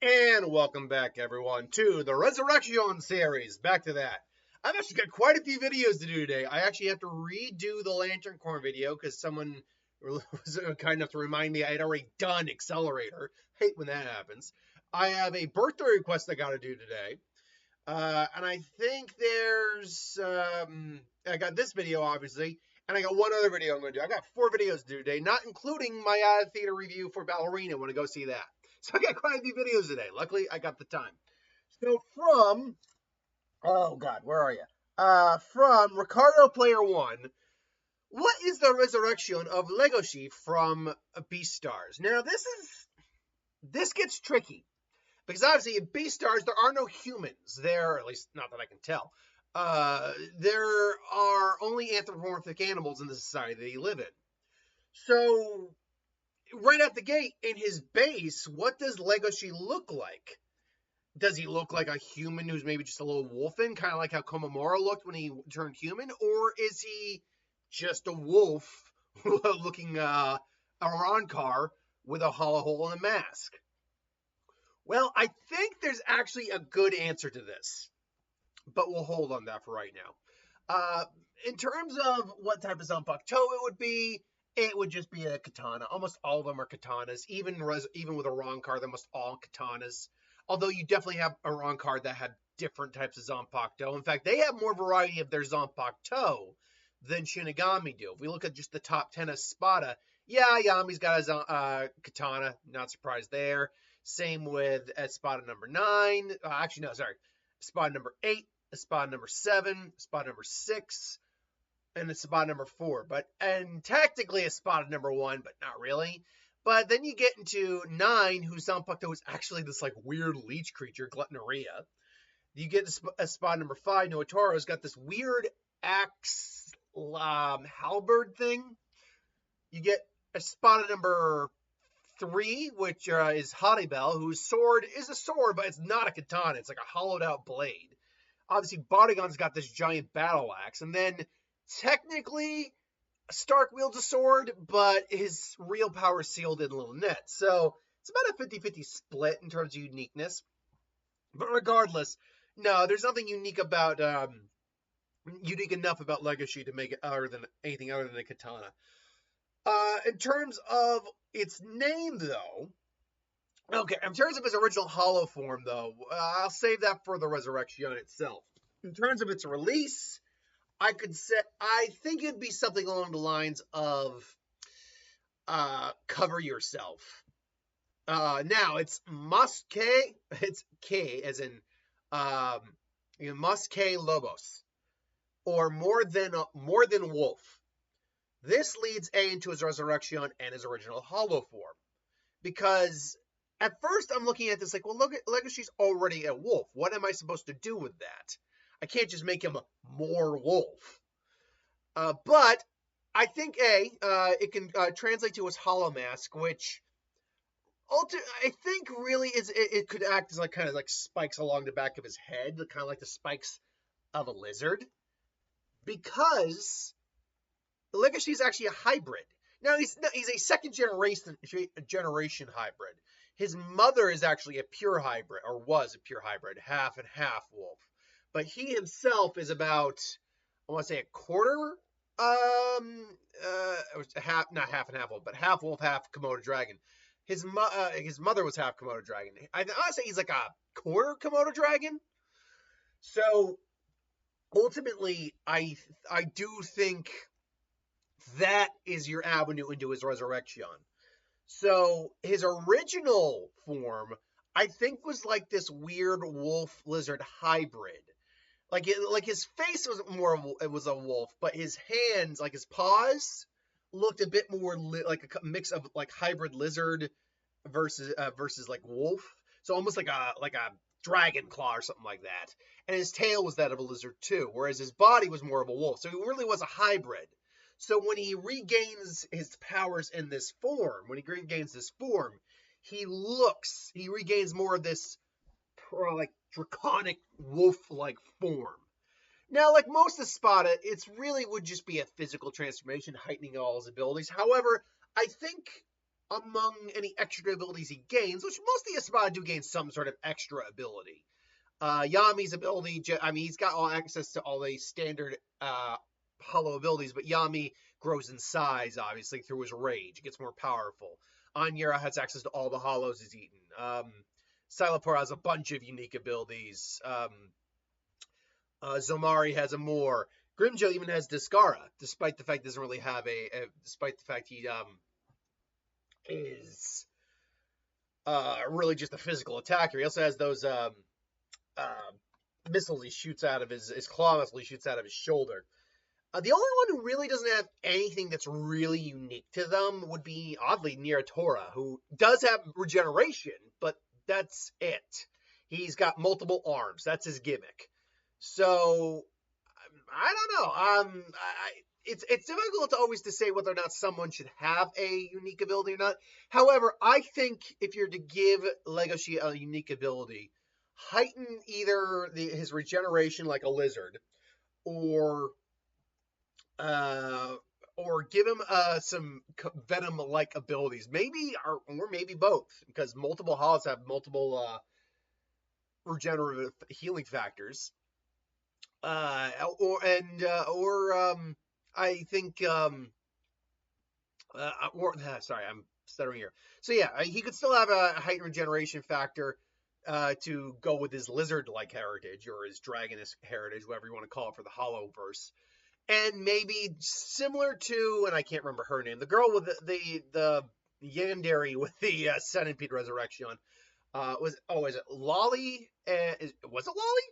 And welcome back, everyone, to the Resurrection series. Back to that. I've actually got quite a few videos to do today. I actually have to redo the Lantern Corn video because someone was kind enough to remind me I had already done Accelerator. Hate when that happens. I have a birthday request I got to do today. And I think I got this video, obviously, and I got one other video I'm going to do. I got 4 videos to do today, not including my theater review for Ballerina when I go see that. So I got quite a few videos today. Luckily, I got the time. So oh God, where are you? From Ricardo Player One, what is the resurrection of Legoshi from Beastars? Now, this gets tricky because obviously in Beastars there are no humans. There, at least not that I can tell. There are only anthropomorphic animals in the society that he live in. So right at the gate, in his base, what does Legoshi look like? Does he look like a human who's maybe just a little wolfen, kind of like how Komamura looked when he turned human, or is he just a wolf looking a Roncar with a hollow hole and a mask? Well, I think there's actually a good answer to this, but we'll hold on that for right now. In terms of what type of Zanpakuto it would just be a katana. Almost all of them are katanas. Even with a wrong card, they're almost all katanas. Although you definitely have a wrong card that had different types of Zanpakuto. In fact, they have more variety of their Zanpakuto than Shinigami do. If we look at just the top 10 of Spada, yeah, Yami's got a katana. Not surprised there. Same with Espada number 9. Actually, no, sorry. Espada number 8, Espada number 7, Espada number 6, and Espada number 4. And technically Espada number 1, but not really. But then you get into 9, whose Zanpakuto is actually this like weird leech creature, Gluttonaria. You get Espada number 5, Nootoro's got this weird axe halberd thing. You get Espada number 3, which is Haribel, whose sword is a sword, but it's not a katana. It's like a hollowed out blade. Obviously, Bodygon's got this giant battle axe. And then, technically, Stark wields a sword, but his real power is sealed in little nets. So, it's about a 50-50 split in terms of uniqueness. But regardless, no, there's nothing unique enough about Legoshi to make it anything other than a katana. In terms of its name, though, okay, in terms of his original hollow form, though, I'll save that for the Resurrection itself. In terms of its release, I think it'd be something along the lines of Cover Yourself. Now, it's it's K as in Musque Lobos, or more than wolf. This leads A into his Resurrection and his original hollow form. Because at first I'm looking at this like, well, look, Legoshi's already a wolf. What am I supposed to do with that? I can't just make him more wolf. But I think it can translate to his hollow mask, which I think really it could act as like kind of like spikes along the back of his head, kind of like the spikes of a lizard, because Legoshi is actually a hybrid. Now he's a second generation hybrid. His mother is actually a pure hybrid, or was a pure hybrid, half and half wolf. But he himself is about, I want to say, a quarter, not half and half wolf, but half wolf, half Komodo dragon. His mother was half Komodo dragon. I want to say he's like a quarter Komodo dragon. So ultimately, I do think that is your avenue into his Resurrection. So his original form, I think, was like this weird wolf lizard hybrid. Like his face was it was a wolf, but his hands, like his paws, looked a bit more like a mix of like hybrid lizard versus like wolf. So almost like a dragon claw or something like that. And his tail was that of a lizard too, whereas his body was more of a wolf. So he really was a hybrid. So when he regains his powers in this form, he regains more of this like draconic wolf-like form. Now, like most of Spada, it really would just be a physical transformation, heightening all his abilities. However, I think among any extra abilities he gains, which most of the Espada do gain some sort of extra ability. Yami's ability, he's got all access to all the standard hollow abilities, but Yami grows in size, obviously, through his rage. It gets more powerful. Anyara has access to all the hollows he's eaten. Silapor has a bunch of unique abilities. Zomari has a more. Grimjo even has Discara, despite the fact he doesn't really have despite the fact he is really just a physical attacker. He also has those missiles he shoots out of his claw missile he shoots out of his shoulder. The only one who really doesn't have anything that's really unique to them would be, oddly, Niratora, who does have regeneration, but that's it. He's got multiple arms. That's his gimmick. So, I don't know. It's difficult always to say whether or not someone should have a unique ability or not. However, I think if you're to give Legoshi a unique ability, heighten either his regeneration like a lizard, or give him some venom-like abilities, maybe or maybe both, because multiple hollows have multiple regenerative healing factors. I think sorry, I'm stuttering here. So yeah, he could still have a heightened regeneration factor to go with his lizard-like heritage or his dragoness heritage, whatever you want to call it for the Hollow verse. And maybe similar to, and I can't remember her name, the girl with the yandere with the centipede resurrection. Is it Lolly? Was it Lolly?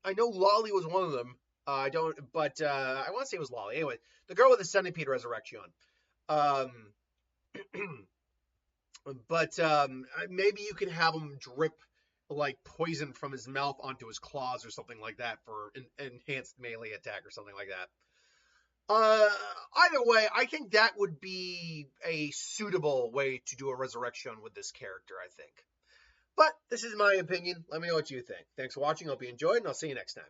I know Lolly was one of them. I don't, but I want to say it was Lolly. Anyway, the girl with the centipede resurrection. But maybe you can have him drip like poison from his mouth onto his claws or something like that for an enhanced melee attack or something like that. Either way, I think that would be a suitable way to do a resurrection with this character, I think. But this is my opinion. Let me know what you think. Thanks for watching. Hope you enjoyed, and I'll see you next time.